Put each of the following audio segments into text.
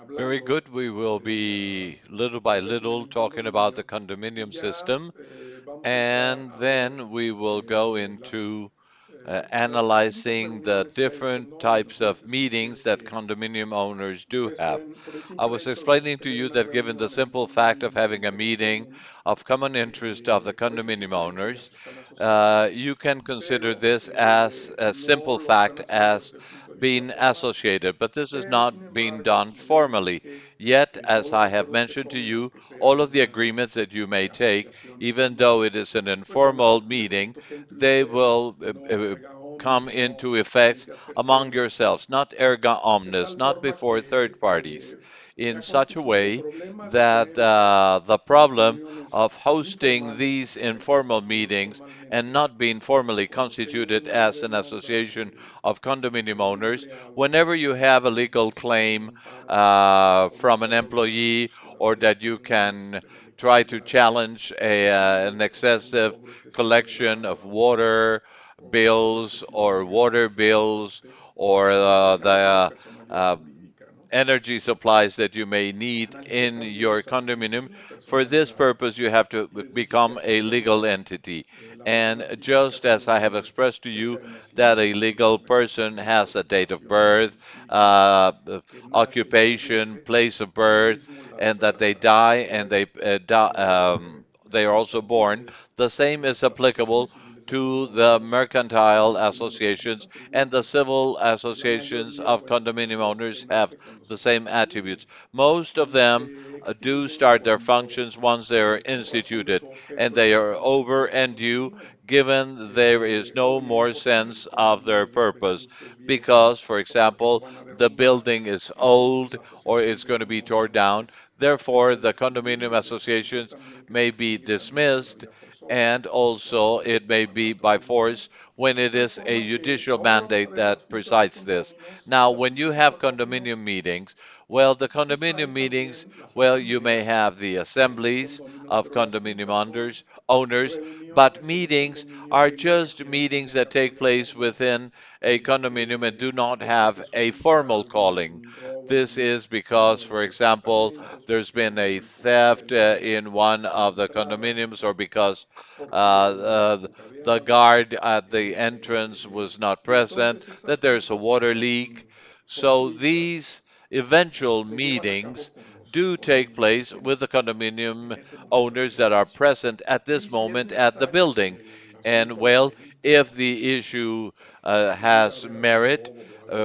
Very good. We will be little by little talking about the condominium system, and then we will go into analyzing the different types of meetings that condominium owners do have. I was explaining to you that given the simple fact of having a meeting of common interest of the condominium owners, you can consider this as a simple fact as being associated, but this is not being done formally. Yet, as I have mentioned to you, all of the agreements that you may take, even though it is an informal meeting, they will come into effect among yourselves, not erga omnes, not before third parties, in such a way that the problem of hosting these informal meetings and not being formally constituted as an association of condominium owners, whenever you have a legal claim from an employee or that you can try to challenge an excessive collection of water bills or water bills or the energy supplies that you may need in your condominium. For this purpose, you have to become a legal entity. And just as I have expressed to you that a legal person has a date of birth, occupation, place of birth, and that they die and they are also born, the same is applicable to the mercantile associations and the civil associations of condominium owners have the same attributes. Most of them do start their functions once they are instituted, and they are over and due given there is no more sense of their purpose. Because, for example, the building is old or it's going to be torn down. Therefore, the condominium associations may be dismissed, and also it may be by force when it is a judicial mandate that presides this. Now, when you have condominium meetings, well, the condominium meetings, well, you may have the assemblies of condominium owners, but meetings are just meetings that take place within a condominium and do not have a formal calling. This is because, for example, there's been a theft in one of the condominiums, or because the guard at the entrance was not present, that there's a water leak. So these eventual meetings do take place with the condominium owners that are present at this moment at the building. And well, if the issue has merit,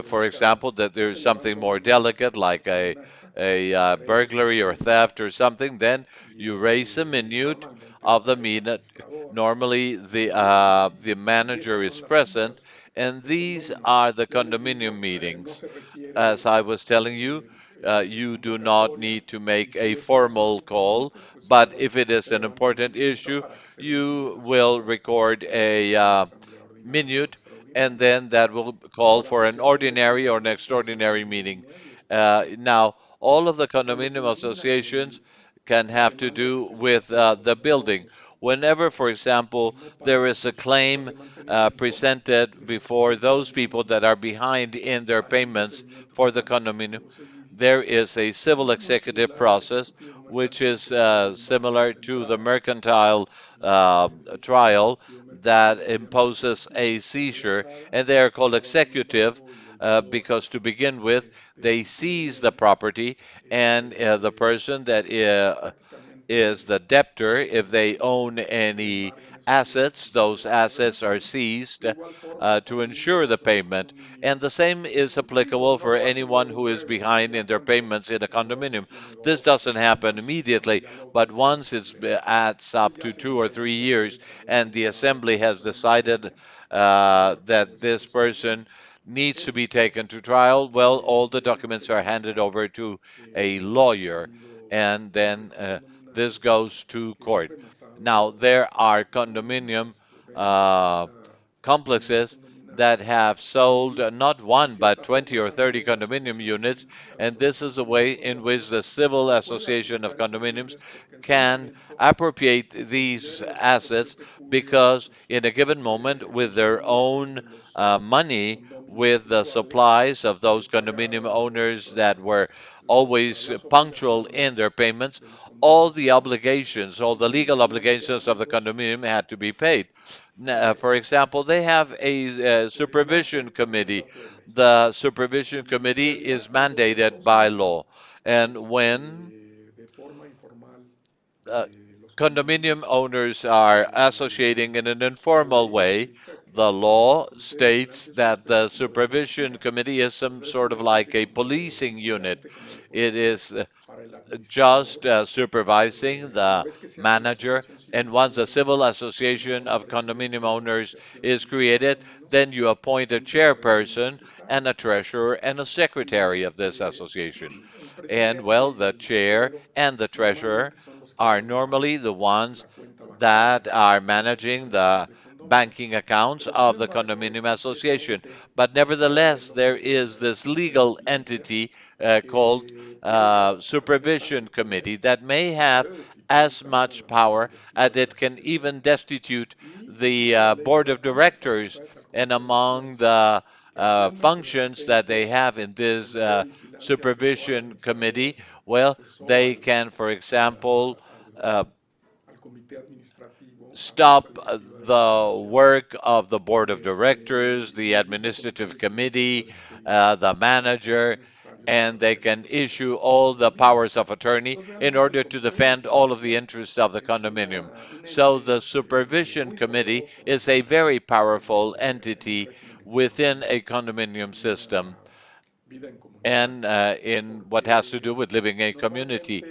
for example, that there's something more delicate like a burglary or theft or something, then you raise a minute of the minute. Normally, the manager is present, and these are the condominium meetings. As I was telling you, you do not need to make a formal call, but if it is an important issue, you will record a minute, and then that will call for an ordinary or an extraordinary meeting. Now, all of the condominium associations can have to do with the building. Whenever, for example, there is a claim presented before those people that are behind in their payments for the condominium, there is a civil executive process which is similar to the mercantile trial that imposes a seizure, and they are called executive because to begin with, they seize the property, and the person that is the debtor. If they own any assets, those assets are seized to ensure the payment. And the same is applicable for anyone who is behind in their payments in a condominium. This doesn't happen immediately, but once it adds up to 2 or 3 years and the assembly has decided that this person needs to be taken to trial, well, all the documents are handed over to a lawyer, and then this goes to court. Now, there are condominium uh, complexes that have sold not one but 20 or 30 condominium units, and this is a way in which the Civil Association of Condominiums can appropriate these assets because in a given moment with their own money, with the supplies of those condominium owners that were always punctual in their payments, all the obligations, all the legal obligations of the condominium had to be paid. For example, they have a supervision committee. The supervision committee is mandated by law. And when uh, condominium owners are associating in an informal way, the law states that the supervision committee is some sort of like a policing unit. It is just supervising the manager. And once a civil association of condominium owners is created, then you appoint a chairperson and a treasurer and a secretary of this association. And well, the chair and the treasurer are normally the ones that are managing the banking accounts of the condominium association. But nevertheless, there is this legal entity called supervision committee that may have as much power as it can even destitute the board of directors. And among the functions that they have in this supervision committee, well, they can, for example, uh, stop the work of the board of directors, the administrative committee, the manager, and they can issue all the powers of attorney in order to defend all of the interests of the condominium. So the supervision committee is a very powerful entity within a condominium system and in what has to do with living in a community.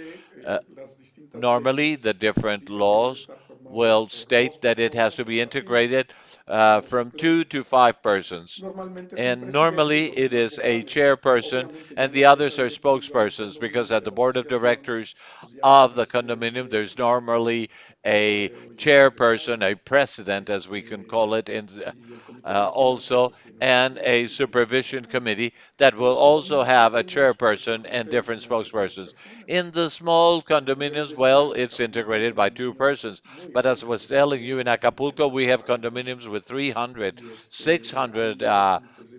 Uh, Normally, the different laws will state that it has to be integrated from 2 to 5 persons. And normally it is a chairperson and the others are spokespersons because at the board of directors of the condominium, there's normally a chairperson, a president, as we can call it, also, and a supervision committee that will also have a chairperson and different spokespersons. In the small condominiums, well, it's integrated by 2 persons. But as I was telling you, in Acapulco, we have condominiums with 300, 600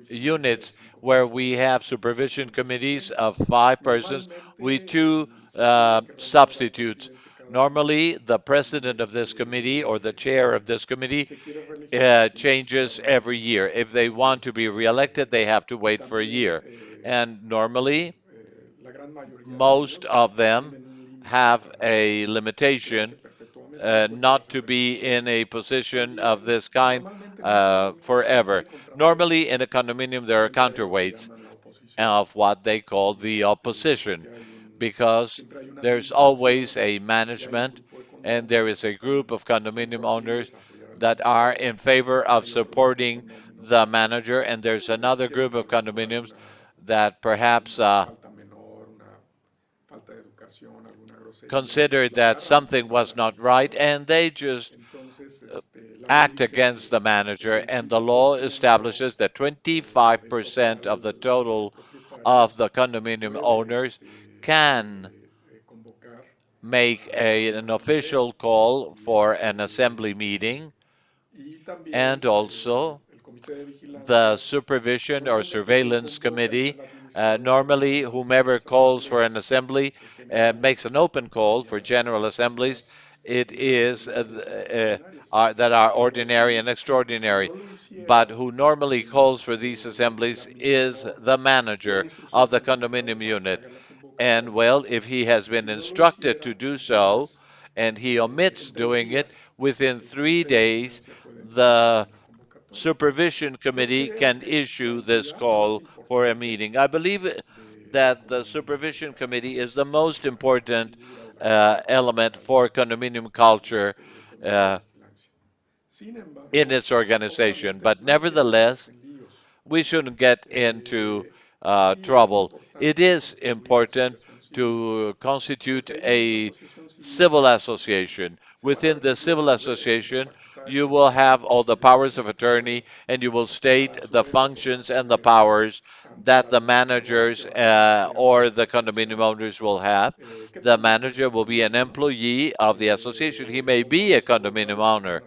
units where we have supervision committees of 5 persons with two substitutes. Normally, the president of this committee or the chair of this committee changes every year. If they want to be reelected, they have to wait for a year. And normally, most of them have a limitation not to be in a position of this kind forever. Normally, in a condominium, there are counterweights of what they call the opposition, because there's always a management and there is a group of condominium owners that are in favor of supporting the manager, and there's another group of condominiums that perhaps considered that something was not right and they just act against the manager, and the law establishes that 25% of the total of the condominium owners can make an official call for an assembly meeting, and also the supervision or surveillance committee. Normally, whomever calls for an assembly makes an open call for general assemblies. It is that are ordinary and extraordinary. But who normally calls for these assemblies is the manager of the condominium unit. And well, if he has been instructed to do so and he omits doing it, within 3 days, the supervision committee can issue this call for a meeting. I believe that the supervision committee is the most important element for condominium culture uh, in its organization. But nevertheless, we shouldn't get into trouble. It is important to constitute a civil association. Within the civil association, you will have all the powers of attorney and you will state the functions and the powers that the managers or the condominium owners will have. The manager will be an employee of the association. He may be a condominium owner,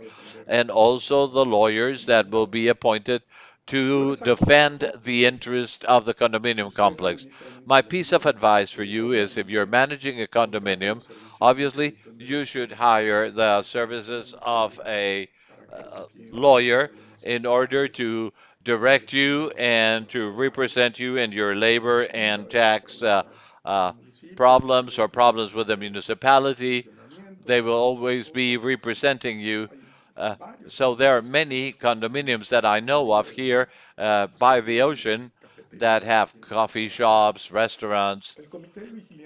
and also the lawyers that will be appointed to defend the interest of the condominium complex. My piece of advice for you is if you're managing a condominium, obviously you should hire the services of a lawyer in order to direct you and to represent you in your labor and tax uh, problems or problems with the municipality. They will always be representing you. Uh, so there are many condominiums that I know of here by the ocean that have coffee shops, restaurants.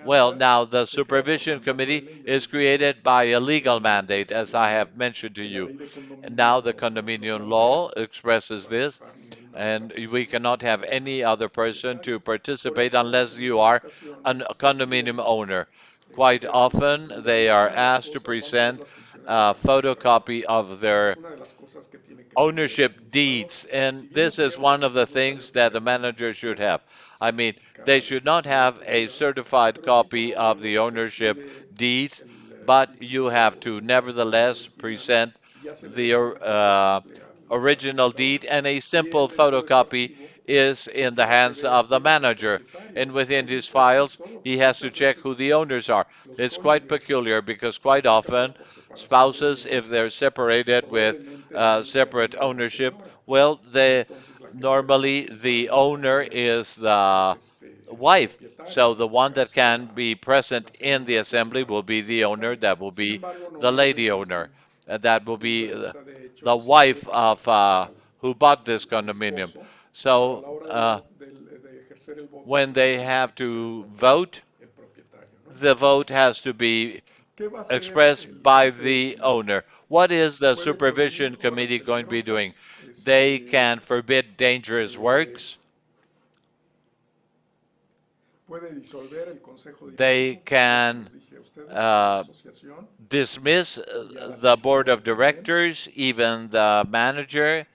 Well, now the supervision committee is created by a legal mandate, as I have mentioned to you. And now the condominium law expresses this, and we cannot have any other person to participate unless you are a condominium owner. Quite often, they are asked to present a photocopy of their ownership deeds, and this is one of the things that the manager should have. I mean, they should not have a certified copy of the ownership deeds, but you have to nevertheless present the original deed, and a simple photocopy is in the hands of the manager. And within his files, he has to check who the owners are. It's quite peculiar because quite often spouses, if they're separated with separate ownership, well, they normally the owner is the wife. So the one that can be present in the assembly will be the owner, that will be the lady owner, and that will be the wife of who bought this condominium. So when they have to vote, the vote has to be expressed by the owner. What is the supervision committee going to be doing? They can forbid dangerous works. They can uh, dismiss the board of directors, even the manager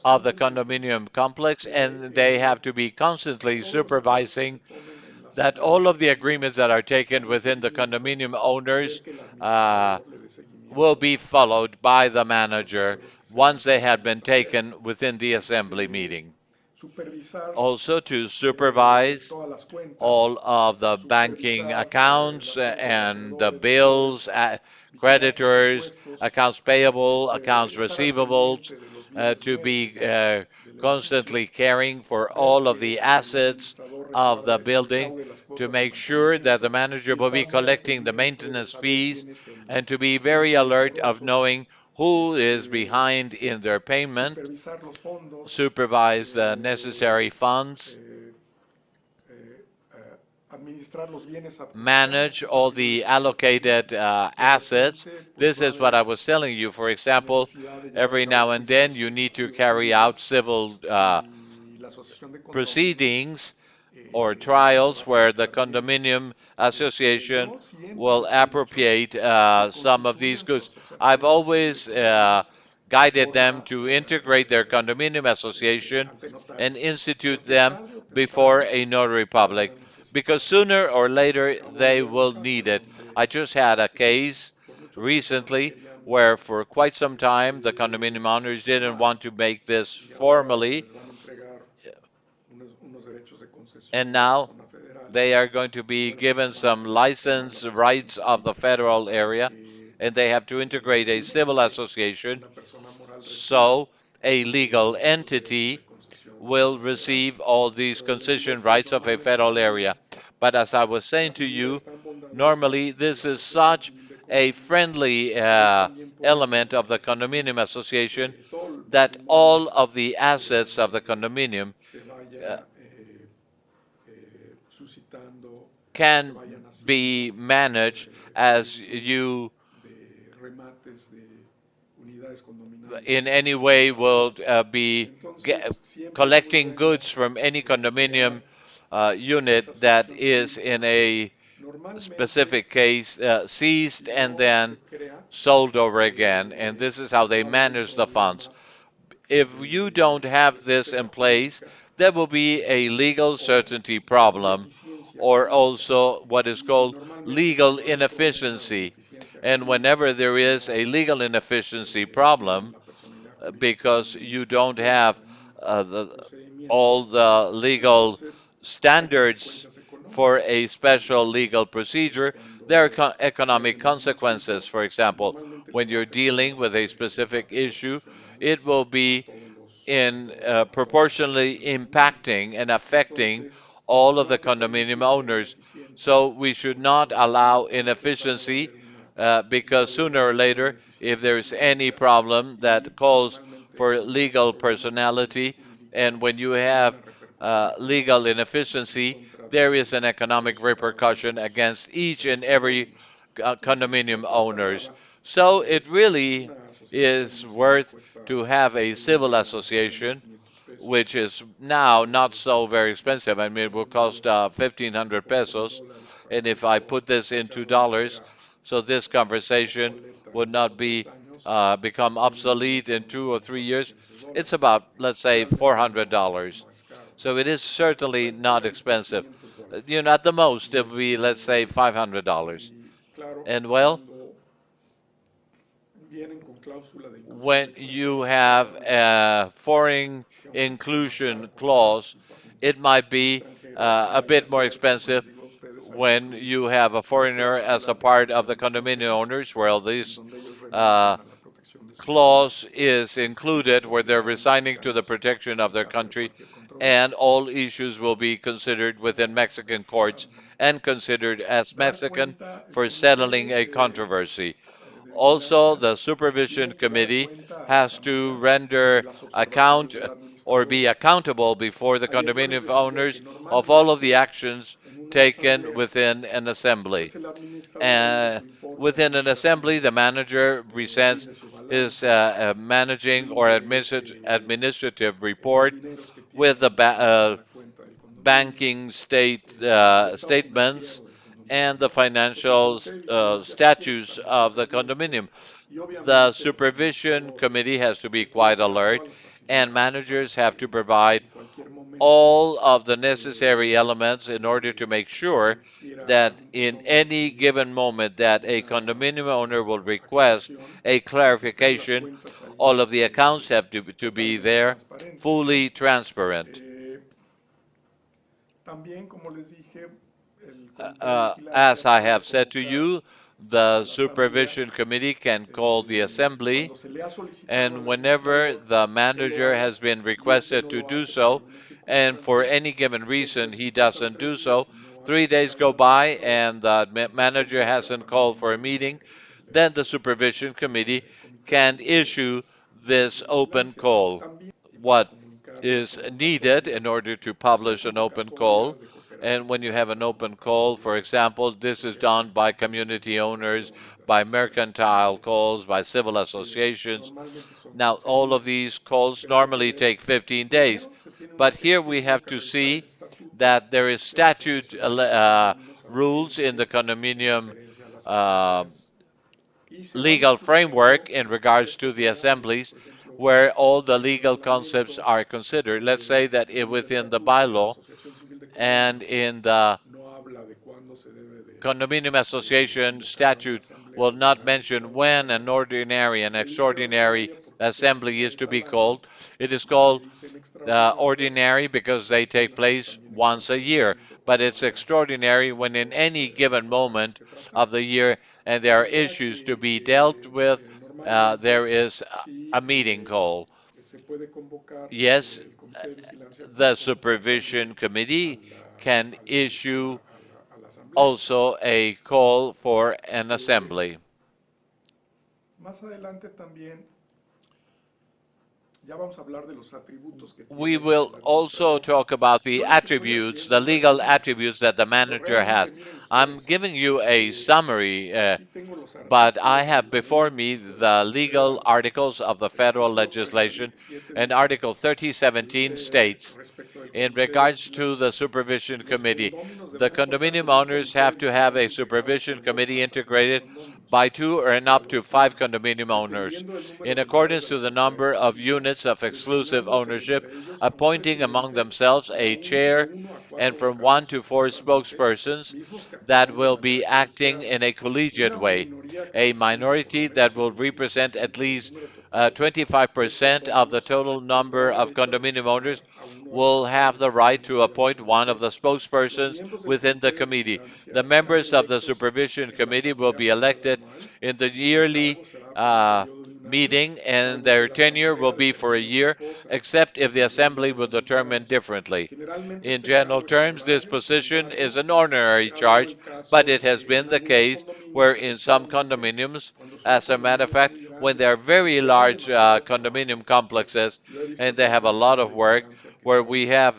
of the condominium complex, and they have to be constantly supervising that all of the agreements that are taken within the condominium owners uh, will be followed by the manager once they have been taken within the assembly meeting. Also to supervise all of the banking accounts and the bills, creditors, accounts payable, accounts receivables, to be constantly caring for all of the assets of the building, to make sure that the manager will be collecting the maintenance fees, and to be very alert of knowing who is behind in their payment, supervise the necessary funds, manage all the allocated assets. This is what I was telling you. For example, every now and then you need to carry out civil proceedings or trials where the condominium association will appropriate some of these goods. I've always guided them to integrate their condominium association and institute them before a notary public because sooner or later they will need it. I just had a case recently where for quite some time the condominium owners didn't want to make this formally, and now they are going to be given some license rights of the federal area, and they have to integrate a civil association. So a legal entity will receive all these concession rights of a federal area. But as I was saying to you, normally this is such a friendly element of the condominium association that all of the assets of the condominium uh, can be managed as you in any way will be collecting goods from any condominium unit that is in a Normalmente specific case seized si and no then se crea, sold over again, and this is how they va a haber un manage the funds. problema If you don't de have this certeza in place, jurídica there will be a legal o certainty de problem, eficiencia or jurídica. also what is Y called normalmente legal cuando hay un problema de inefficiency. ineficiencia And jurídica, whenever there is a no legal inefficiency problem, tienen la personalidad jurídica because ni you don't have cuentan en un the, procedimiento, all the legal entonces hay standards consecuencias for a económicas special legal procedure, there are cuando economic pierden un consequences. juicio For y example, normalmente les when va a you're afectar dealing with a specific issue, proporcional it will be a in toda la proportionally población de condominio. impacting and affecting Entonces, all of no hay the que condominium permitir ser owners. ineficiente So we should porque not como les digo, allow tarde o temprano va a inefficiency haber un because problema sooner or de legal later, if ineficiencia there is any jurídica problem that y calls normalmente for cuando hay un legal problema de eficiencia personality, jurídica and when you hay have una repercusión legal económica en inefficiency, contra there is an de economic todos y cada uno repercussion against de each los and every condominios. Entonces, la condominium apuesta owners. brava So de it really una asociación is es una worth apuesta to have a civil pequeñita de association, 4.500 which pesos, is now not so porque very expensive. I mean, it will cost poniéndolo 1,500 en pesos. dólares para And que if I esto put this esta into charla no dollars, sea so this conversation obsoleta would en dos not o tres be años, become mínimo obsolete in son 2 or 3 years, it's $400. about, let's say, Realmente $400. no es caro. So it is certainly not Ponle que está expensive. $500. At the most, Y, it would be, let's say, $500. y claro, And well, cuando vienen con cláusula de inclusión when extranjera, you sí have todavía a foreign sea un poquito más caro inclusion cuando clause, participa it might un be extranjero a que ya bit more sea, como les expensive digo a ustedes, hay que when incluir you have a la foreigner as a cláusula de part of the revisión de condominium fronteras, owners. Well, en this donde ellos uh, renuncian a la protección de su país clause is y se included where they're considerarán resigning to the mexicanos protection of en their caso de country, cualquier and controversia. all issues will be considered within No Mexican courts dejan and considered as dar Mexican cuenta, el for settling comité a controversy. de Also, vigilancia the supervision tiene que dar committee cuenta a la has to asamblea de render las observaciones account del or administrador. be accountable before the Ayer yo les condominium decía que owners of all of the normalmente actions en una taken asamblea, within an assembly. pues el administrador rinde Uh, su informe Within an assembly, the administrativo, manager presents rinde su his balance, managing or rinde administrative los report dineros que with the tiene en la cuenta del condominio, banking state el estado statements financiero del and condominio. the Pues el financial comité de vigilancia tiene que statutes estar muy al of the pendiente condominium. y The obviamente los supervision administradores committee has to be pues tienen quite que dar alert, todas las and facilidades para managers have to que provide en cualquier momento all of the necessary eh, elements in order to make sure requiera that algún in condominio any pedir given moment that a una condominium owner will request aclaración, a pues estén las clarification, cuentas all ahí of the accounts have to be totalmente there, transparentes, ¿no? fully transparent. Eh, También, como les dije, el comité de As vigilancia I puede have said to convocar you, a the la asamblea supervision committee can call the assembly, cuando se le ha solicitado and al whenever administrador the que lo manager haga has been y este requested no to lo do hace por so, alguna and for circunstancia, any given reason entonces si he pasan doesn't do 3 días so, y no ha 3 days llegado go el by administrador, and the entonces manager tendría que hasn't también called for a intervenir meeting, then the supervision committee comité can issue this de open vigilancia. call. También y para What comunicar la is needed convocatoria, in order to hacer publish an open call. convocatorias de And when you have cooperativas, an open call, for convocatorias example, de this is done sociedades by mercantiles, de community owners, corporaciones, de by asociaciones mercantile civiles, calls, by civil associations. normalmente son Now, 15 all of días, these calls pero hay que normally ver, take 15 days. primero se tiene But uno here we tiene uno have que to revisar el see estatuto that there is de la statute Asociación Civil de Condóminos, a ver qué rules in the dice en condominium referencia a las uh, asambleas, y se va legal framework discutiendo in los regards to conceptos the legales, assemblies por ejemplo, where all the si en el legal concepts reglamento are considered. Let's say that en el within the estatuto de la bylaw Asociación Civil de and Condóminos in the no habla de cuándo se debe condominium de association convocar a una statute asamblea will not ordinaria mention when an extraordinaria. ordinary and Se dice extraordinary ordinaria porque se hace assembly una is vez to al be año called. It is y se le called dicen extraordinarias ordinary because pues they si pueden take hacer place también en once a cualquier year, momento but cuando it's haya extraordinary when in asuntos any given importantes moment que tratar. of the year and there De are manera issues to be dealt que with, there normalmente is sí a meeting call. se puede convocar, Yes, el comité de vigilancia puede the convocar también supervision committee can issue a la asamblea. also a call for an Eh, assembly. Más adelante también ya vamos a hablar de los atributos que We tiene will el also administrador. talk about the Yo les estoy attributes, haciendo the un legal resumen, attributes that the pero manager realmente has. miren I'm ustedes, giving you a summary, aquí tengo los but I artículos have de la before ley me 5 de la the legal frontera. articles of the El federal artículo legislation, 47 and dice, Article 3017 states respecto del In regards to the supervision committee, the condominium owners have to have a supervision committee integrated by two or and up to five condominium owners, in accordance to the number of units of exclusive ownership, appointing among themselves a chair and from one to four spokespersons that will be acting in a collegiate way, a minority that will represent at least 25% of the total number of condominium owners will have the right to appoint one of the spokespersons within the committee. The members of the supervision committee will be elected in the yearly uh, meeting, and their tenure will be for a year, except if the assembly will determine differently. In general terms, this position is an honorary charge, but it has been the case where in some condominiums, as a matter of fact, when they are very large condominium complexes and they have a lot of work, where we have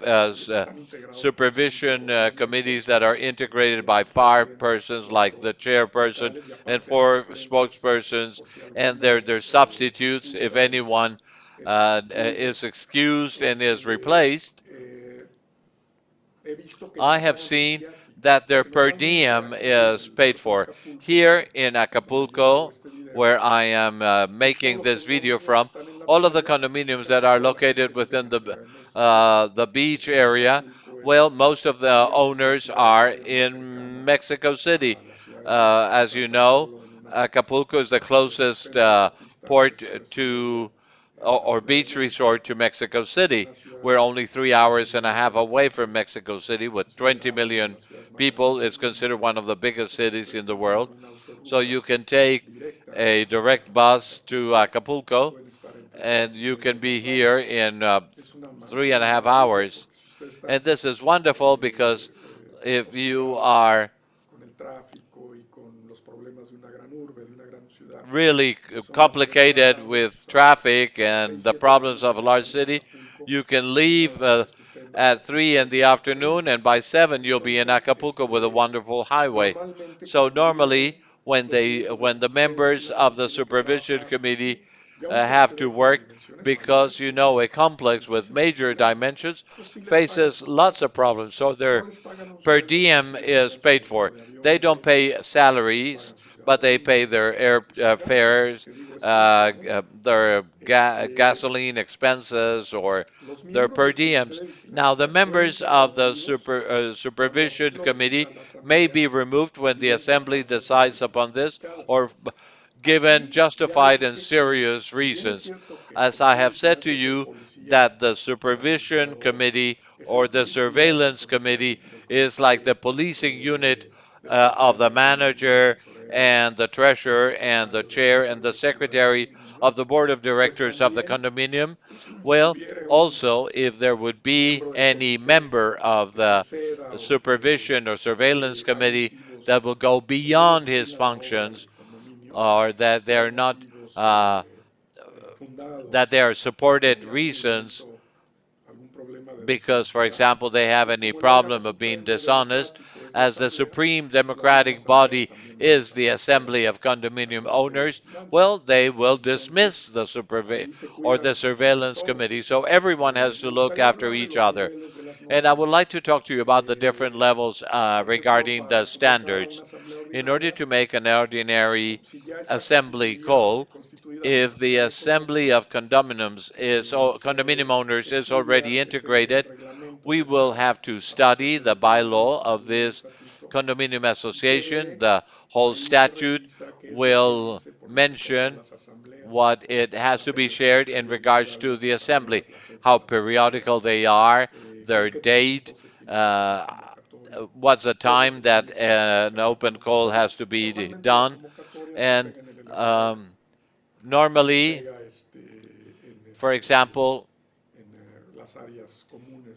supervision committees that are integrated by five persons, like the chairperson and four spokespersons, and their substitutes if anyone is excused and is replaced. I have seen that their per diem is paid for. Here in Acapulco, where I am making this video from, all of the condominiums that are located within the beach area, well, most of the owners are in Mexico City. As you know, Acapulco is the closest port to or beach resort to Mexico City. We're only 3 hours and a half away from Mexico City with 20 million people. It's considered one of the biggest cities in the world. So you can take a direct bus to Acapulco and you can be here in 3.5 hours. And this is wonderful because if you are really complicated with traffic and the problems of a large city, you can leave at 3 in the afternoon, and by 7 you'll be in Acapulco with a wonderful highway. So normally, when the members of the supervision committee have to work, because a complex with major dimensions faces lots of problems. So their per diem is paid for. They don't pay salaries, but they pay their air fares, their gasoline expenses, or their per diems. Now, the members of the supervision committee may be removed when the assembly decides upon this, or given justified and serious reasons. As I have said to you, that the supervision committee or the surveillance committee is like the policing unit of the manager and the treasurer and the chair and the secretary of the board of directors of the condominium. Well, also, if there would be any member of the supervision or surveillance committee that will go beyond his functions, or that they're not uh, that they are supported reasons because, for example, they have any problem of being dishonest, as the supreme democratic body is the Assembly of Condominium Owners, well, they will dismiss the or the surveillance committee. So everyone has to look after each other. And I would like to talk to you about the different levels regarding the standards. In order to make an ordinary assembly call, if the assembly of condominium owners is already integrated, we will have to study the bylaw of this condominium association. The whole statute will mention what it has to be shared in regards to the assembly, how periodical they are, their date, uh, what's the time that an open call has to be done, and um, normally, for example,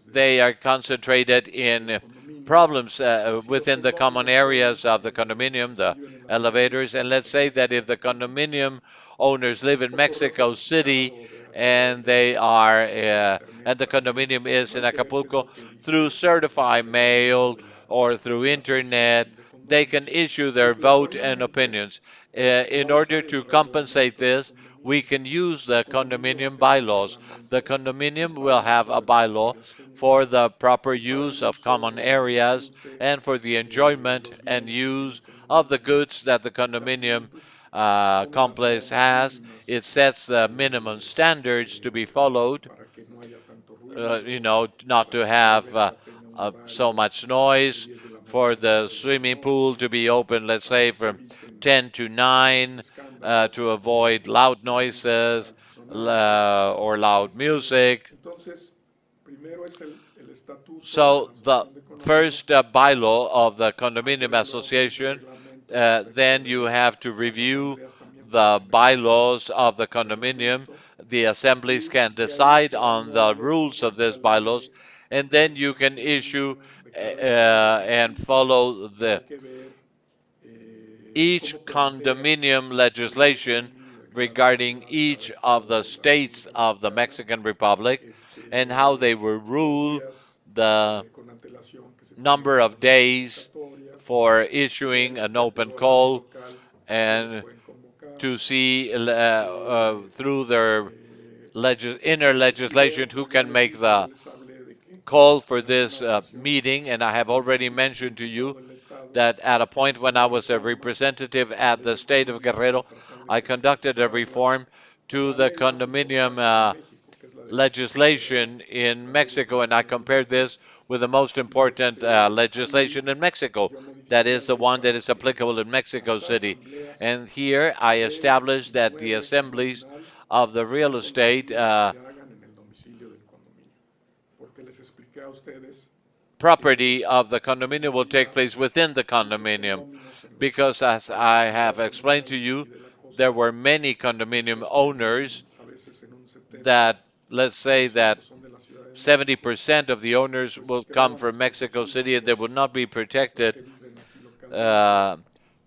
they are concentrated in problems within the common areas of the condominium, the elevators. And let's say that if the condominium owners live in Mexico City and and the condominium is in Acapulco, through certified mail or through internet, they can issue their vote and opinions. In order to compensate this, we can use the condominium condominium va a tener bylaws. The reglamento condominium will have a establecido de bylaw necesidades for the genuinas proper para el use of uso common o el areas disfrute and for the de enjoyment los and bienes que tiene el use of the condominio. goods that the Y también condominium pues pone las complex normas has. mínimas It sets the minimum standards to be followed, para que no haya tanto ruido, not para to que la have alberca tenga un so horario much de noise, 10 de la for mañana a the 10 de la swimming pool noche, to be open, let's para say que se from eviten 10 to mayores 9, escándalos, to avoid loud la música noises altisonante, or loud music. entonces, primero es el estatuto de So la the Asociación de first Condominios. bylaw of the Hay que condominium ver luego qué dice el association, reglamento respecto then you de have to las review asambleas también para the tener bylaws of the condominium. reglamento. The assemblies Y can de ahí decide se va al on the módulo rules of también this la ley bylaws, and de then you can issue funcionamiento de cada estado es and distinta. follow Hay the que ver each cómo plantea condominium el ley legislation condominio de cada regarding localidad, de cada each of the estado de la states República of the Mexicana, Mexican Republic and how they will los rule días the con antelación que se tiene number que dar of la days convocatoria, for ver issuing an de open acuerdo a la ley call local a quiénes and pueden convocar, to see este, through their inner y ver, legislation who pues ya can make les, ya the les hablé de que call for en alguna this ocasión meeting. And I have yo already como mentioned to you diputado del estado that at a point hice when I una was a reforma representative a la at ley the del state of condominio para Guerrero, tratar de I que conducted a equipararan reform to la the ley más condominium importante en México, que es la del Distrito Federal, legislation in la ley del Mexico, and I condominio de compared México. this with the most Y important ahí legislation in Mexico. yo That modifiqué la is the ley one that para is que applicable in Mexico las City. asambleas And here I del established that the inmueble assemblies condominal of the del real estate condominio se hagan en el domicilio del condominio. Porque les expliqué a ustedes que property of the condominium will take había place within the muchos condominium. condóminos en Because, as I have áreas explained to comerciales you, aquí de la there costa were many que condominium están owners a veces en un that, let's say that 70% son de la Ciudad de México, 70% of the owners pues will come quedaban from Mexico desprotegidos City and they would not be los protected que viven aquí localmente uh,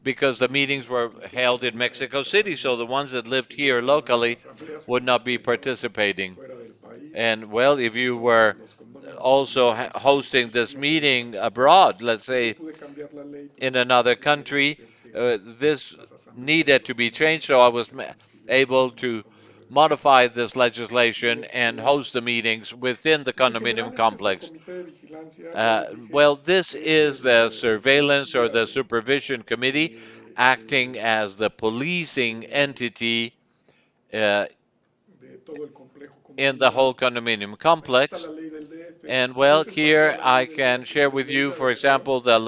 because the y meetings les were expliqué que held no in había Mexico derecho City. So alguno the ones that lived si here llegaban a locally asambleas en would donde not se be llevaban participating. fuera del país And well, if y you entonces were los condóminos en donde also era necesario hosting corregir this la ley meeting corregían. abroad, let's Entonces yo say pude cambiar la ley in another precisamente queriendo country, hacer que this las asambleas de needed to los be changed. condominios So I sean en was el domicilio del able condominio to como debe de ser. modify this Y, legislation and host the meetings within the pues en general condominium este es el complex. comité de vigilancia, ya les dije, Well, this es is the el surveillance or policía the supervision committee acting as the policing de, entity uh, de todo el complejo in the condominial. whole condominium Aquí está complex. la ley del DF. And A well, veces planteo here la ley I del can DF, share with you, presidenta de for Guerrero. example, the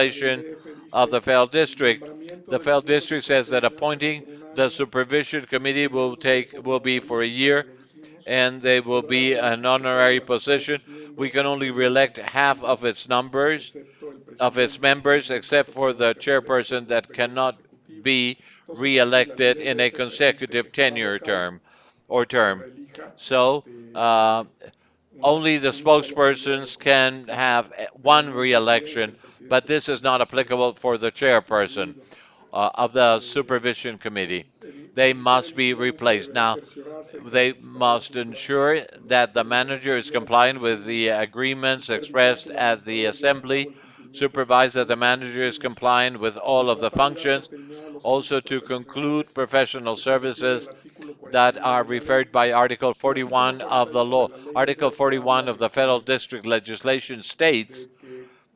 La del legislation DF of the dice, FEL el district. nombramiento The de los FEL miembros del district says that condominium será appointing por un the año, supervision committee desempeñándose por will be for a honorarífico, ya year, lo dijimos. and they will Podrá be an reelegirse solo honorary la mitad de position. sus We miembros can por only periodo reelect half consecutivo, of its numbers excepto el of its presidente, quien members, en un except caso for pueda the ser reelecto chairperson por un that periodo cannot consecutivo. be Entonces aquí la ley reelected del in a DF permite consecutive que cada tenure vocal term or se term. reelija So, only the un solo periodo spokespersons can consecutivo, have pero one no el presidente. reelection, El but presidente se this is tiene not que ser applicable for the chairperson sustituido. of the Eh, supervision committee. el They comité de must be vigilancia replaced. deberá Now, cerciorarse de que el they administrador must cumpla ensure con los that the acuerdos de la manager is asamblea, como ya complying with the dijimos, agreements supervisar expressed que el at the administrador lleve a cabo assembly, el cumplimiento de sus supervise that the funciones, como manager is dijimos, complying with all of the contratar y dar por functions, terminados los also servicios to conclude profesionales professional que se refiere services al artículo that 41 are de la ley. referred by Article El artículo 41 of the 41 de law. la ley del Article DF habla 41 of de the federal que, district legislation states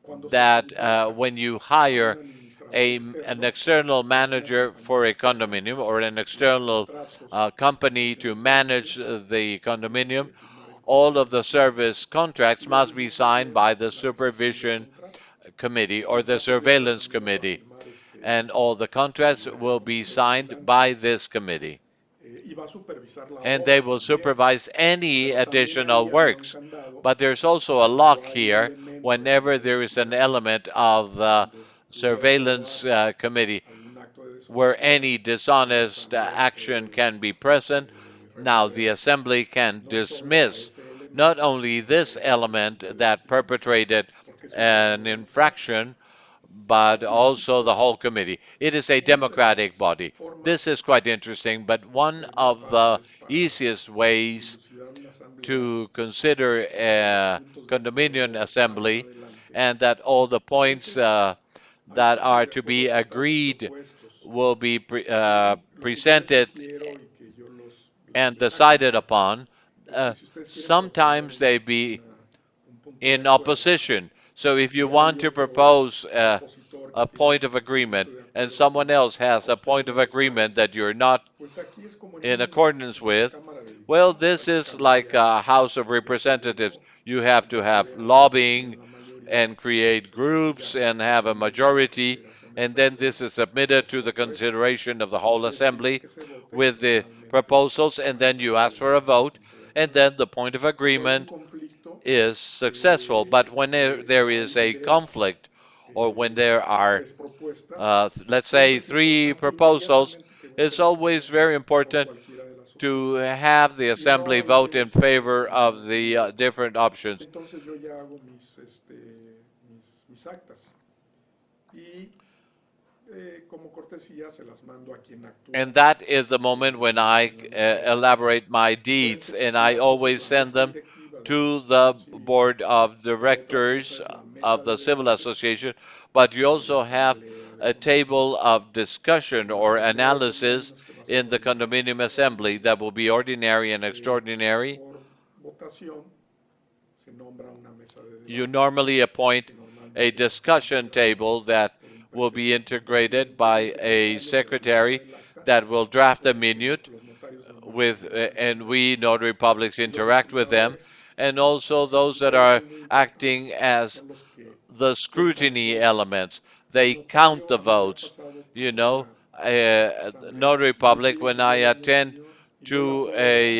cuando se that contrata when you a un hire administrador an externo external o a una manager compañía for a externa, condominium or an los external contratos hasta company to 6 manage años the los tiene condominium, que firmar el all comité of de the vigilancia. service contracts Y lo must be mismo signed también by the la rescisión del supervision contrato. committee Si or the contratos llegan surveillance también va a committee, firmar and all the contracts el will be comité de signed vigilancia by this committee. y va a supervisar la And they obra will también. supervise any Pero también additional ahí había un works. candado But there's also a cuando lock hay un here elemento del whenever comité de there is an vigilancia element of the donde pudiera surveillance probarse committee algún acto de where deshonestidad any y la dishonest asamblea action puede can be present. Now, the remover assembly can no solo a dismiss ese not elemento, only sino this también al element comité de that vigilancia, perpetrated porque es un an órgano democrático. infraction, but Aquí les also quise the whole decir committee. It is a una de democratic las body. This formas is quite interesting, but one más of the fáciles para easiest ways dilucidar una asamblea to consider y que los a puntos de condominium acuerdo salgan assembly adelante. and that all the A points veces hay that partes are de to acuerdo be totalmente agreed opuestos will be y lo que yo les presented sugiero y que yo lo and los actos, decided upon, este, si ustedes quieren proponer sometimes they be un punto de in acuerdo opposition. So if you y hay want to otro propose opositor que a tiene point of un agreement punto de and acuerdo que someone else a has a ustedes point no of les agreement parece, that you're not pues aquí es como in accordance en una with, Cámara de well, Diputados, this aquí is like cambiaría a House of el jefe, Representatives. ¿no? You have to Ya que have vean que ustedes tienen lobbying la mayoría, and create pues entonces groups ya and se have a somete a la majority, consideración de la and then Asamblea this is con submitted las to the propuestas consideration of the y whole ustedes piden assembly que se vote y with the normalmente proposals, and van a then you sacar ask for a adelante el vote, punto de and acuerdo. then the point of Cuando hay un agreement conflicto, is successful. But when there o is hay a ideas, conflict, or when there are, tres propuestas, let's say, siempre es three importante proposals, inmediatamente que vote it's la always Asamblea very por important cualquiera de las to opciones. have the Y no assembly vote imaginen in ustedes favor que nada of más son the votos. different options. Entonces yo ya hago mis actas y como cortesía se las mando a quien actúa And that is the moment when I en la mesa de directores. elaborate my deeds, Acuérdense and que I entonces always la send mesa them directiva de la to Asociación the Civil board of y otra cosa directors es la mesa of de the civil debate association. But you de la also have Asamblea de a table Condominios. of discussion En la or Asamblea de analysis Condominios, que va a ser in the ordinaria y condominium assembly extraordinaria, that will be ordinary and extraordinary. por votación se nombra una mesa de You debates normally appoint que a normalmente va a estar discussion integrada table that por will be un integrated presidente, un by a secretario que redacta secretary el acta. that will draft a Recuerden que minute los notarios normales with, son los and we intermediarios. notary publics Y los interact with them, escrutadores. and also Los those that escrutadores are son muy acting importantes porque as son los que the cuentan el scrutiny voto. elements. El They count notario the a mí me ha votes. pasado que You en una know, asamblea notary me public, piden when que I yo dé mi attend opinión y yo la to puedo dar,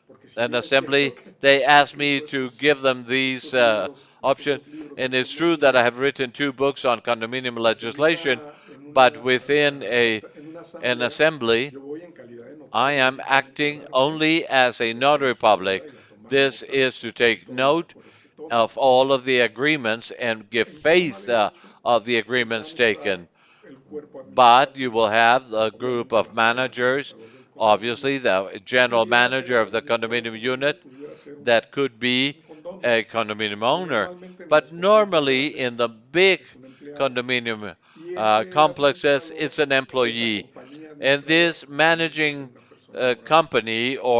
porque si an bien es cierto assembly, que they he ask me escrito to give them these estos options. dos libros And del it's true that condominio, I have written two books on condominium pues legislation, en but within en una an asamblea assembly, yo voy en calidad de I notario am únicamente a acting dar fe only as de a lo que notary ahí public. suceda y a tomar This nota is to de take todos los note acuerdos que tomen. of all of the agreements and give En forma faith de hecho, of the pues va agreements a estar taken. el cuerpo But you will administrativo, have a group obviamente va of a estar el managers, administrador del condominio, obviously the que general pudiera ser manager el of the administrador del condominium condominio, unit, pudiera ser that could be un condómino, a condominium pero owner. normalmente en But los complejos normally in grandes the big es un empleado. condominium Y ese complexes, administrador it's an o esa employee. compañía And administradora this también puede ser managing una persona moral company o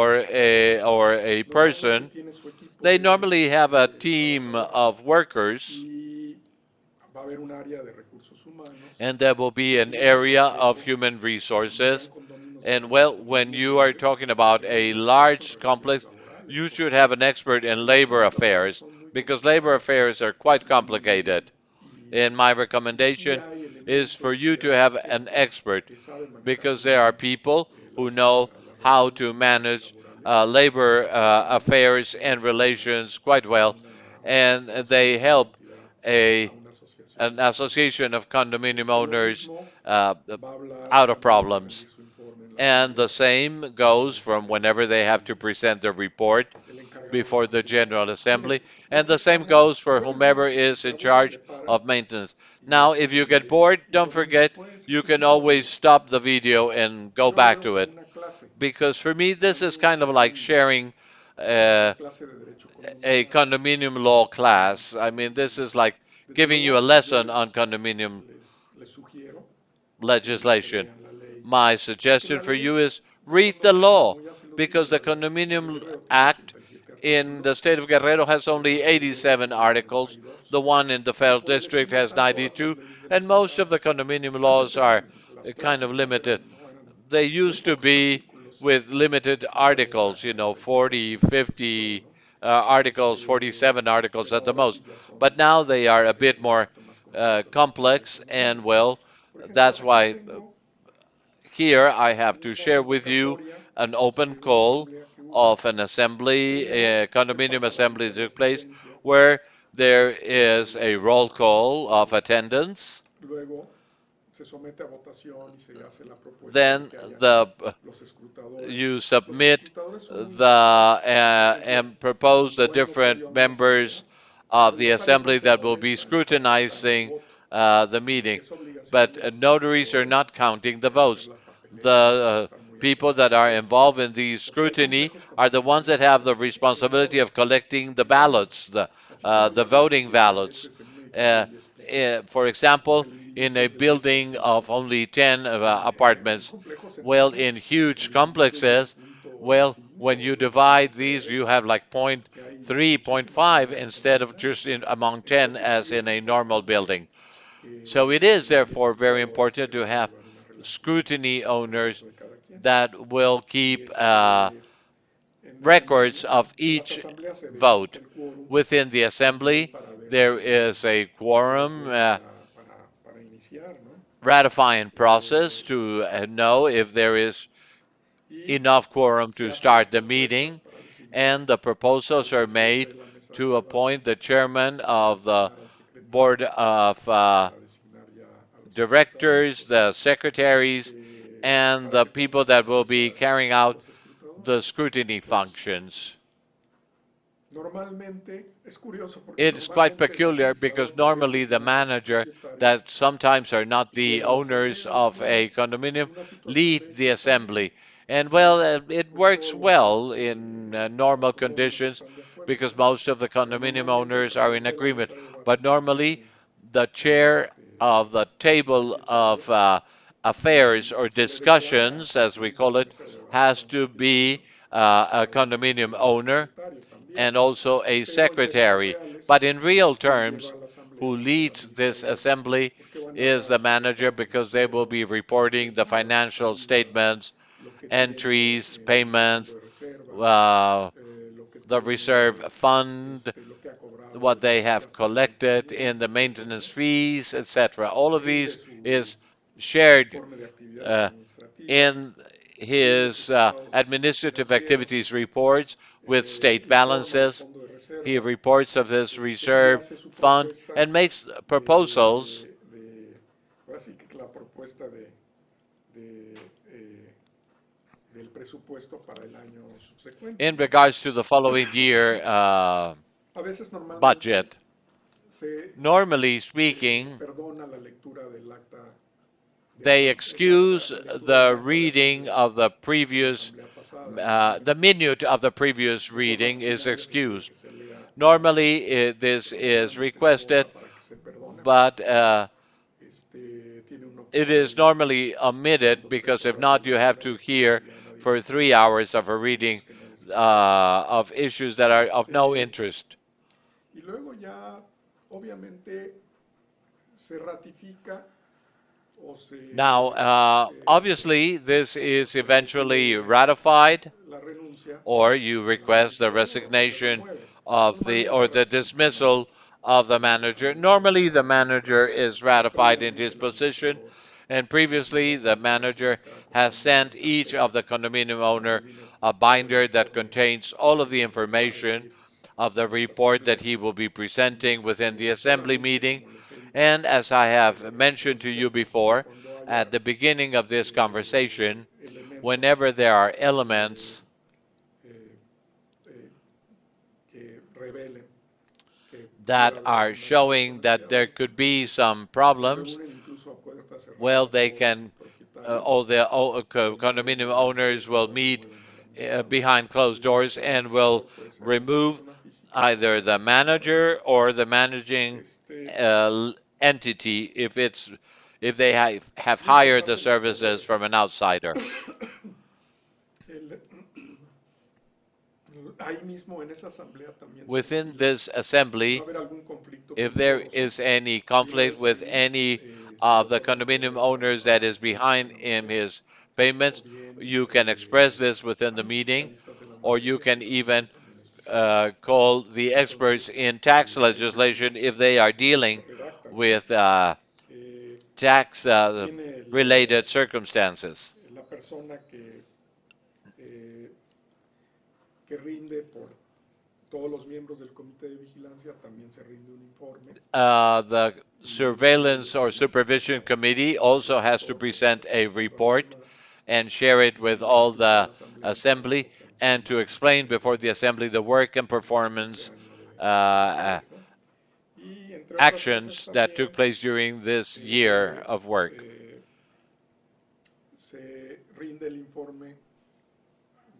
or a normalmente person, tiene su equipo they normally have a de team trabajadores of workers, y va a haber un área de recursos humanos and there will que be si an ese area of consejo, human cuando sean resources. And well, when condominios you are grandes, talking about deben a de experto en large relaciones complex, laborales you should have porque an expert las in labor relaciones laborales affairs son muy because labor complicadas affairs are quite y, complicated. y, And my y sí recommendation hay is for elementos you y to hay have an gente expert que sabe manejar because muy there are bien people who know las how relaciones to humanas y manage laborales labor y ciertamente si affairs hacemos and relations quite well, una and corporación they o una help entidad a a una asociación an de condominios. association of condominium Lo owners mismo uh, va a hablar out of cuando va a rendir problems. su informe en la And the asamblea same goes el from whenever they have to secretario, present their report el encargado de before the mantenimiento. General Miren, Assembly. ya And que the same goes estamos, for yo les digo whomever que si is se in aburren charge le paran of maintenance. y, Now, if you get bored, don't lo ven forget después. you Es un can tipo always stop the video and go yo lo back veo to como it. una clase, Because for me, this is como kind si of like dan sharing una uh, clase de derecho a condominial. condominium law Y, class. I mean, this is like desde giving you a luego, yo lesson on condominium les sugiero que se legislation. lean la ley, My porque suggestion la for ley you is de read the condominio, law como ya se los dije, because the la de Condominium Guerrero tiene Act 87 in the artículos, state of Guerrero has la only de 87 articles. 92, The one in the y federal por el district estilo has están todas las 92, leyes de and los most of the estados. condominium Antes laws are las kind of clásicas limited. eran They muy used to pocos be artículos, with limited 40, articles, 45 40, artículos y todo, 50 ¿no? articles, 47 articles Pero at the ahora sí most. ya son But now they are a bit un more poquito más completos las leyes del complex, and condominio. well, Por ejemplo, that's aquí why tengo here I have to una share with you convocatoria an open de una call asamblea que hubo. of an assembly, Primero se condominium pasa la assembly lista that de took place, asistencia, where there is a roll call of eh, attendance. luego se somete a votación y se hace la propuesta de Then que haya the los escrutadores. you Los submit escrutadores son muy the importantes porque, por ejemplo, and propose the cuando hay different notario en la asamblea, members pues of el the notario no assembly se that will be molesta en estar contando el scrutinizing voto. the meeting. Es obligación But de los notaries are escrutadores not counting the hacer votes. las papeletas y The estar muy people atentos that al are voto, involved in the porque hay scrutiny complejos are the ones that condominios have en the los que hay responsibility of hordas collecting the y hordas. ballots, Así como hay the hordas voting de ballots. intereses en un edificio Uh, de 10 pisos, for pues example, el in indiviso a es del building 10%. of only 10 En un apartments, complejo well, centrales in huge el indiviso es del complexes, Well, when 5 you o de uno divide punto these, tres you have like point porque hay 3, point muchísimas 5 familias instead of condominiales. just among 10 Entonces as sí in es a normal importante building. So que it is el therefore very escrutinador important to have evalúe la relación scrutiny con el owners voto de cada quien. that will keep records of En las each asambleas se verifica vote. el quórum Within the también assembly, para ver there is a si hay quorum quórum para iniciar, ¿no? ratifying process Eh, to know if there is y enough quorum se to hacen las start the propuestas meeting, para designar and the proposals al are presidente made de la mesa de to appoint gobernantes, the chairman para of the designar al board secretario, of para designar ya a los escrutadores, directors, the secretaries, and para the que people pongan en that will be encuesta carrying a out los the escrutadores. scrutiny Pues functions. normalmente es curioso porque It is quite normalmente el peculiar because administrador que a normally veces the no es manager propietario that sometimes are not the llega a la owners asamblea y of bueno, a en condominium una situación de lead hecho the está bien assembly. And y well, it pues works todos los, well in los normal condóminos conditions están de acuerdo, because ¿no? most of the Pero condominium normalmente el owners are in presidente de la agreement. mesa de But gobernantes tiene que ser normally the un, chair of the un table propietario of affairs y or se le declara al discussions, as we presidente de call la it, mesa de gobernantes a has un to propietario be y a también condominium designar al owner secretario también. and also a Pero en términos secretary. reales, But in real quien lleva terms, a la asamblea who pues es el leads this administrador assembly porque va a is narrar the su manager estado because they will financiero, be las reporting the entradas, sus financial salidas, statements, lo que tiene entries, en el fondo payments, de reserva, uh, lo que the reserve tiene, fund, lo que ha cobrado what de they los have gastos de collected in the mantenimiento, etcétera, maintenance ¿no? fees, etc. All of Rinde these su is shared informe de actividades uh, administrativas, in rinde sus his estados administrative financieros, activities reports with state informa del balances. fondo de He reserva, reports of his y reserve hace su fund propuesta and makes proposals de ahora sí que la propuesta de, eh, del presupuesto para el año subsecuente, in ¿no? regards to the following year A veces normalmente budget. se, Normally se speaking, perdona la lectura del acta de they excuse la lectura del the acta reading of de la asamblea pasada, ¿no? the minute of the previous De forma reading is ordinaria se pide excused. que se lea el acta, Normally, this pero is normalmente se requested, opta para que se perdone but porque tiene uno que it estar is ahí normally omitted escuchando tres because if horas de not, you have lectura to de cosas hear que ya a nadie le for three interesan, hours of a asuntos reading que no les interesan. of issues that are of no Este, interest. y luego ya, obviamente, se ratifica o Now, obviously, this is se eventually requiere ratified, la renuncia or you del request the administrador o se le resignation remueve. of the Normalmente or the ratifican dismissal of the manager. Normally, the al manager administrador, is pero ratified in previamente his el position, administrador and manda previously the comunicación a manager cada has condominio sent una each of carpeta the condominium donde owner viene a todo el binder that informe contains all of the que va a information rendir of the en esta report that asamblea. he will be Y, presenting within the y assembly solamente, meeting. como les he dicho, And as I have se mentioned los to dice you al principio, before, cuando at haya the beginning of this conversation, elementos whenever there are que, elements eh, eh, que revelen que pudiera that haber are alguna showing violación hacia that there algo, pues could be entonces some se problems, reúnen incluso a puerta well, cerrada they todos los can, propietarios, all the remueven condominium a la owners empresa will o meet remueven al administrador. behind closed Les digo doors que el and will administrador puede ser una remove persona física o puede either ser una the persona manager jurídica. or the managing Este, entity if they have lo hired the importante de los services poderes. from an outsider. El, ahí mismo en esa asamblea también se Within ventila this que si va a assembly, haber algún conflicto if there creditoroso, is any de una conflict vez with ahí any se le of the otorgan condominium poderes a owners los that is expertos behind en la in materia, his o payments, bien you can express this within a the los meeting, fiscalistas de la or you materia si can el asunto even también es fiscal. call the experts Entonces, in tax ahí mismo legislation if they are se dealing redactan, ¿no? with Eh, tax viene related circumstances. la persona eh, que rinde por todos los miembros del comité de vigilancia, también se rinde un informe The y ahí surveillance se or verifica supervision todo, committee tanto el also has to auditor como present a participan los report demás and share it with y all explica a la the asamblea el assembly trabajo que han and to tenido en ese explain before the periodo assembly the work and en ese performance año uh, después, ¿no? Y entre otras cosas actions that took también place during this year eh, of work. eh, se rinde el informe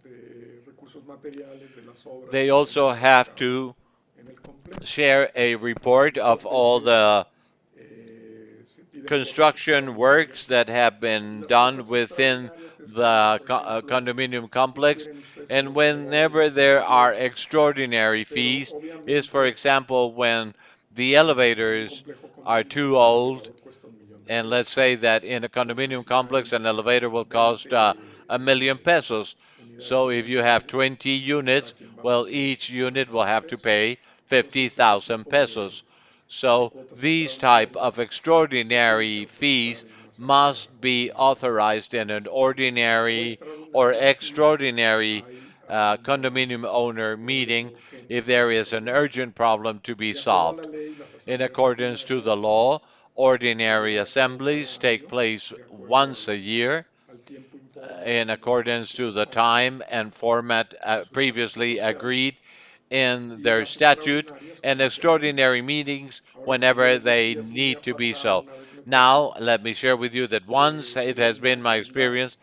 de recursos materiales de las obras They que se han also llevado a have cabo to en el complejo. share a report Muchas of all veces the se piden cuotas construction works extraordinarias that have y been las done cuotas within extraordinarias the ejemplo, condominium pues complex. quieren ustedes que And los whenever elevadores estén there are abiertos, extraordinary pero fees, is for obviamente example when the en un elevators complejo are condominial too pues el old, elevador cuesta 1 millón de and let's pesos. say that in a Entonces condominium si complex hay an elevator will cost 20 1 million pesos. unidades So if you have condominiales, 20 pues cada units, quien va a well, poner each unit 50 will mil have to pesos. pay Entonces ese 50,000 tipo pesos. de So cuotas these type of extraordinarias se tienen que extraordinary autorizar fees en una asamblea must be condominial. authorized in an O ordinary or extraordinarias si extraordinary hay algún condominium owner meeting problema urgente if que there is an resolver. urgent problem to Y be de acuerdo a la solved. ley, las In asambleas accordance to the ordinarias law, se ordinary llevan a cabo assemblies cada take año place de acuerdo once a year al tiempo informe in y la hora accordance to the anticipada time and format en su estatuto previously social. agreed in Y their las statute, extraordinarias and cuando sean extraordinary urgentes. meetings Ahora, como yo whenever les they decía, sí me need ha to be pasado, so. una vez me pasó Now, let me share with you that once que it has querían been dar my prioridad. experience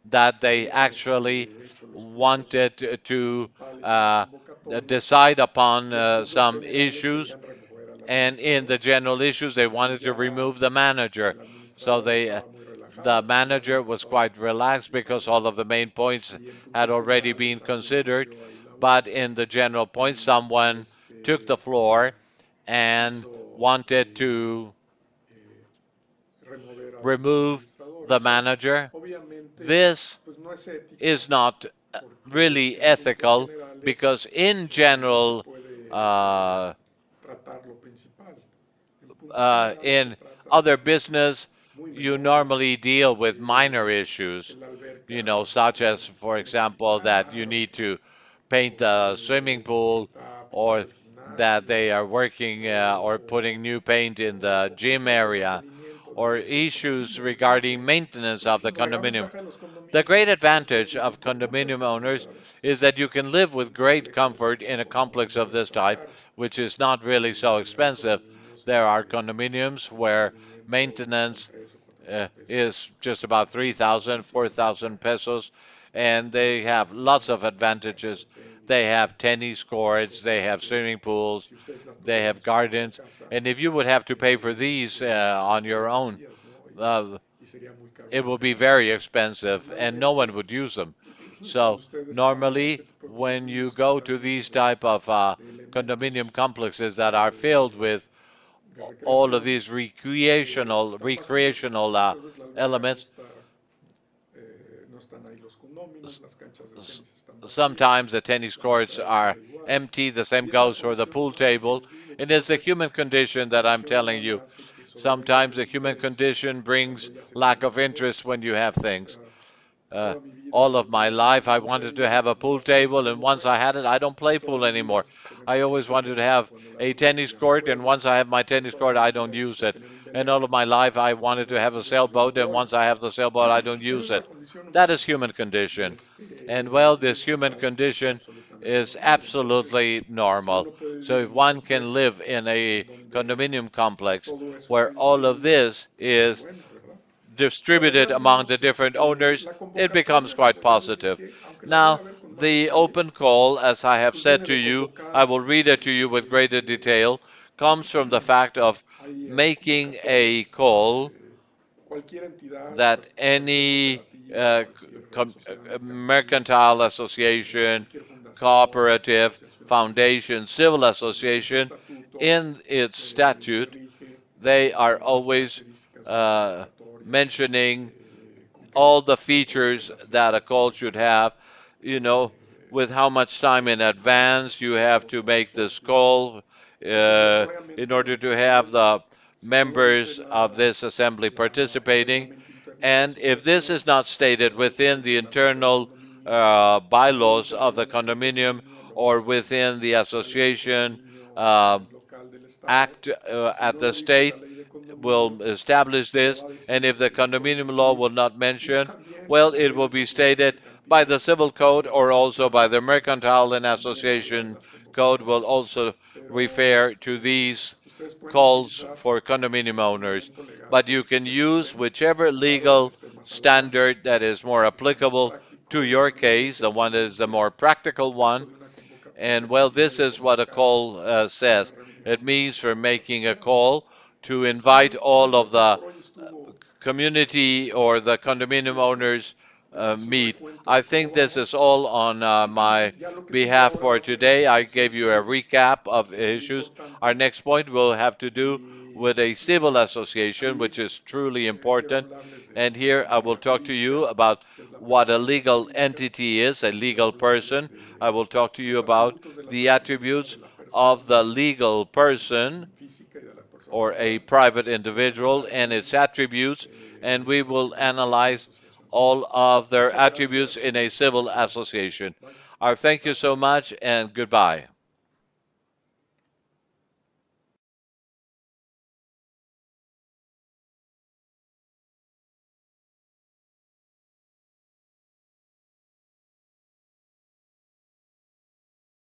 that Se they habían actually hecho los puntos wanted to principales en la uh, convocatoria decide upon y en puntos some generales issues, querían remover al and in administrador the general issues they y wanted to ya remove the manager. el So administrador they estaba muy the relajado porque ya manager habían was pasado los quite puntos relaxed because principales all of the main points y en had puntos already generales been alguien considered, alzó ahí la but voz in the general points y someone took the floor and quiso wanted to eh, remover al remove administrador. the Eso manager. obviamente This pues no es ético is not porque really en puntos ethical generales because in no se general puede uh, tratar lo principal. En puntos generales se in tratan other asuntos business, muy you menores, normally deal with minor que issues, la you know, alberca such as, se for tiene que example, that you pintar need to paint the swimming o si pool está pintado or el that gimnasio they are working or putting new paint in the o gym cosas de area mantenimiento or del issues condominio. Eso es lo regarding que maintenance of the la gran condominium. ventaja de los The condominios great es que ustedes pueden advantage vivir of con muchas condominium owners comodidades is that you can live en with un great complejo comfort in a cercano a complex un of this type, restaurant. which is not really so Hay expensive. condominios en There are donde condominiums el where mantenimiento cuestan maintenance 3 o 4 mil pesos is just about y 3,000, four muchísimas thousand ventajas. pesos, and Tienen they aire have lots of acondicionado, tienen cancha de advantages. They tenis, have tennis courts, pues they have swimming pools, si ustedes las they tuvieran have en su propia gardens, casa, and if you would have to pay for these on your estarían own, vacías, ¿no? uh, Y sería muy caro it will be very mantenerlas. expensive and no one Normalmente, would use them. cuando So ustedes van a normally, ese tipo de when you condominios que go están to llenos these type of de elementos condominium complexes that are filled eh, with de all of recreación, these pues están vacíos. recreational Muchas veces la alberca elements, no están ahí los condóminos, las canchas de s- tenis están vacías, sometimes the tennis la mesa courts de are billar igual. empty. The same Y es la goes for the condición pool humana que table. les digo. And it's Muchas the human veces condition la that I'm condición telling you. humana hace que sobrevenga el Sometimes the human desinterés condition cuando brings ya se lack ponen of las interest cosas. when you have O things. sea, Uh, toda mi vida all yo of my quería life, tener I una wanted to celda have y a cuando pool la tuve table, quise and once mover. I had it, I don't Y play toda pool mi vida anymore. quise tener I mi always cancha de wanted to tenis y have cuando la a tuve pues tennis ya no court, and juego. once I have my Y tennis toda court, mi I don't vida use quise it. tener un And all of velero my life, I y wanted cuando to la have a tuve pues ya no sailboat, and voy. once I have the sailboat, I don't Esa use es la it. condición That humana is human y, condition. And well, y this es human condition absolutamente is normal. Entonces, absolutely si normal. uno puede So vivir if en un one can complejo live in a en donde condominium complex todo eso where esté all of distribuido, this pues qué is bueno, ¿verdad? Ahora distributed among the veamos different owners, la it becomes convocatoria, quite como ya les positive. dije, aunque la voy Now, a ver con más the detalle, open call, as I have pues said viene to de you, I convocar, will read it to you with greater detail, comes from the fact of making a convocatorias, call cualquier entidad, that cualquier any cooperativa, cualquier sociedad mercantil, mercantile association, cualquier fundación, cooperative, asociación civil, foundation, civil en su association, estatuto in its se statute, rige they are por las always características de una uh, convocatoria, mentioning con qué all the features frecuencia las that debes a de call should convocar, have, you know, with how much time in si estás advance you have asociado, to si no eres make this socios, call y si in aleatoriamente order lo to have estuvieran, the si no lo dice members of this assembly el participating. reglamento interno de la And if this asociación is not o stated lo dice within el the reglamento del internal condominio, si no lo bylaws dice el of the reglamento del condominium condominio, lo or dice within the la ley de association condominio a uh, nivel local del estado, act y si at no the lo dice la state, ley de condominio, will establish pues lo this, va a and decir if the la condominium law civil will not y mention, también well, la it ley will de be sociedades stated by the mercantiles civil y code de or also by the asociaciones. mercantile and También habla de association las code will convocatorias, also pero refer to these ustedes pueden calls utilizar for condominium el owners. fundamento legal But you can que use gusten, whichever dado el que legal esté más a la mano, standard that is more que sea más applicable to práctico y your case, normalmente the así one lo that is the dice more practical el texto one. de una And convocatoria, que well, viene this de is what a convocar call a una says. It reunión means for de la making a sociedad. call to Pues invite bien, yo all creo of que the por hoy estuvo community or the lo condominium suficiente. owners decisión meet. recuento, I think ¿cómo this is vamos? all on my Y ya lo que sigue behalf ahora va for a ser la today. I aceptación gave you a civil, recap of que es muy issues. Our importante, next point will have to do y with a civil association, ahí which is truly quiero important. hablarles de And qué es here I una will entidad talk to you jurídica, about qué es la what a personalidad legal jurídica, entity is, a quiero legal hablarles person. I de will talk to you los about atributos de la the personalidad de attributes la of persona the legal person física y de la persona or a moral, private los individual and its empresarios, attributes, and we los will atributos de una analyze asociación civil. all of their Muchas attributes gracias in y a hasta civil luego. association. Bye. Our thank you so Gracias. much and goodbye.